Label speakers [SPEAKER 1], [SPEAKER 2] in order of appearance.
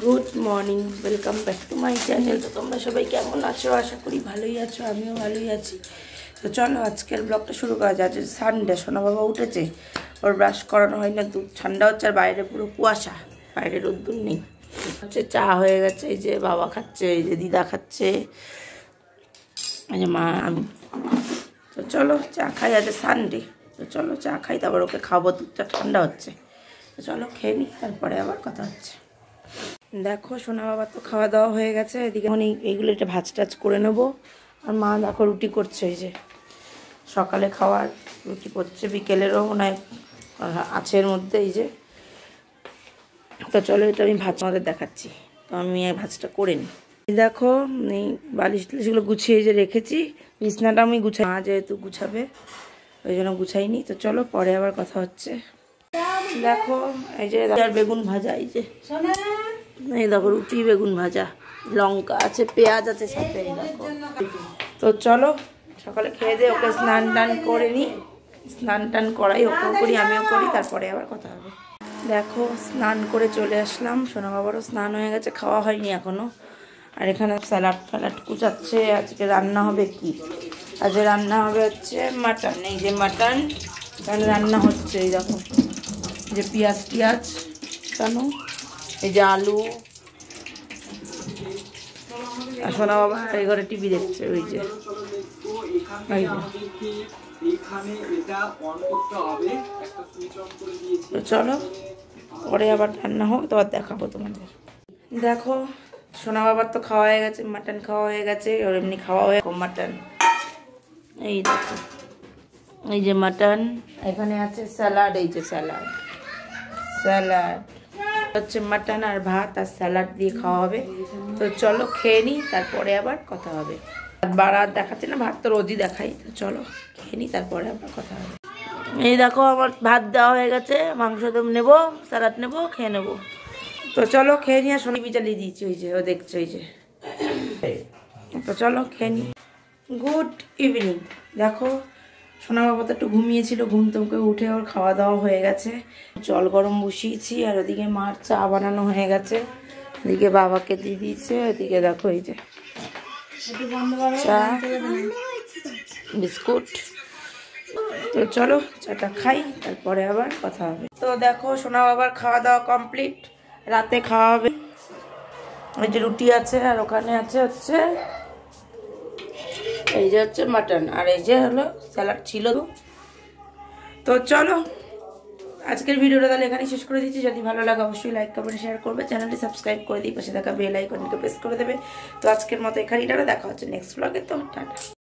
[SPEAKER 1] Good morning, welcome back to my channel. তো তোমরা সবাই কেমন আছো? আশা করি ভালোই আছো, আমিও ভালোই আছি। তো চলো আজকের ব্লগটা শুরু করা যায়। আজ সানডে, সোনা বাবা উঠেছে, ওর ব্রাশ করানো হয় না, দুধ ঠান্ডা হচ্ছে আর বাইরে পুরো কুয়াশা, বাইরে রোদ্দুর নেই। হচ্ছে চা হয়ে গেছে, এই যে বাবা খাচ্ছে, এই যে দিদা খাচ্ছে, এই যে মা, আমি। তো চলো চা খাই, আজ সানডে। তো চলো চা খাই, তারপর ওকে খাবো, দুধটা ঠান্ডা হচ্ছে। তো চলো খেয়ে নিই, তারপরে আবার কথা হচ্ছে। দেখো সোনা বাবার তো খাওয়া দাওয়া হয়ে গেছে, এদিকে এখন এইগুলো এটা ভাজ টাজ করে নেবো। আর মা দেখো রুটি করছে, এই যে সকালে খাওয়ার রুটি করছে, বিকেলেরও মনে হয় আছে এর মধ্যে, এই যে। তো চলো এটা আমি ভাজ আমাদের দেখাচ্ছি। তো আমি এই ভাজটা করে নিই। দেখো এই বালিশ টালিশগুলো গুছিয়ে যে রেখেছি, বিছনাটা আমি গুছাই, মা যেহেতু গুছাবে ওই জন্য গুছাইনি। তো চলো পরে আবার কথা হচ্ছে। দেখো এই যে বেগুন ভাজা, এই যে এই দেখো রুটি, বেগুন ভাজা, লঙ্কা আছে, পেঁয়াজ আছে সাথে, এই দেখো। তো চলো সকালে খেয়ে দিয়ে ওকে স্নান টান করে নিই, স্নান টান করাই, ওকেও করি আমিও করি, তারপরে আবার কথা হবে। দেখো স্নান করে চলে আসলাম, সোনা বাবারও স্নান হয়ে গেছে, খাওয়া হয়নি এখনো। আর এখানে স্যালাড ফ্যালাড কুচাচ্ছে। আজকে রান্না হবে কি? আজকে রান্না হবে হচ্ছে মাটন, এই যে মাটন এখানে রান্না হচ্ছে, এই দেখো যে পেঁয়াজ টিয়াজ কেন, এই যে আলু। আর সোনা বাবা এই ঘরে টিভি দেখছে, ওই যে চলো পরে আবার রান্না হোক, তো দেখাবো তোমাদের। দেখো সোনা বাবার তো খাওয়া হয়ে গেছে, মাটন খাওয়া হয়ে গেছে, আর এমনি খাওয়া হয়ে মাটন, এই দেখো এই যে মাটন, এখানে আছে স্যালাড, এই যে স্যালাড স্যালাড হচ্ছে মাটন আর ভাত আর স্যালাড দিয়ে খাওয়া হবে। তো চলো খেয়ে নিই, তারপরে আবার কথা হবে। বারাত দেখাচ্ছে না, ভাত তো রোজই দেখাই। তো চলো খেয়ে নিই, তারপরে আবার কথা হবে। এই দেখো আমার ভাত দেওয়া হয়ে গেছে, মাংস তো নেবো, স্যালাড নেবো, খেয়ে নেবো। তো চলো খেয়ে নিয়ে শনি চালিয়ে দিয়েছি, ওই যে ও দেখছো, ওই যে। তো চলো খেয়ে নিই। Good evening. দেখো সোনা বাবা তো একটু ঘুমিয়েছিল, ঘুম থেকে উঠে ওর খাওয়া দাওয়া হয়ে গেছে, জল গরম বসিয়েছি, আর ওদিকে মার চা বানানো হয়ে গেছে, এদিকে বাবাকে দিয়ে দিয়েছে, ওদিকে দেখো এই যে চা বিস্কুট। তো চলো চাটা খাই, তারপরে আবার কথা হবে। তো দেখো সোনা বাবার খাওয়া দাওয়া কমপ্লিট, রাতে খাওয়া হবে। ওই যে রুটি আছে, আর ওখানে আছে হচ্ছে এই যে হচ্ছে মাটন, আর এই যে হলো স্যালাড ছিল। তো চলো আজকের ভিডিওটা তাহলে এখানেই শেষ করে দিচ্ছি। যদি ভালো লাগে অবশ্যই লাইক কমেন্ট শেয়ার করবে, চ্যানেলটি সাবস্ক্রাইব করে দিই, পাশে থাকা বেল আইকনকে প্রেস করে দেবে। তো আজকের মতো এখানেই টাটা, দেখা হচ্ছে নেক্সট ব্লগে। তো টাটা।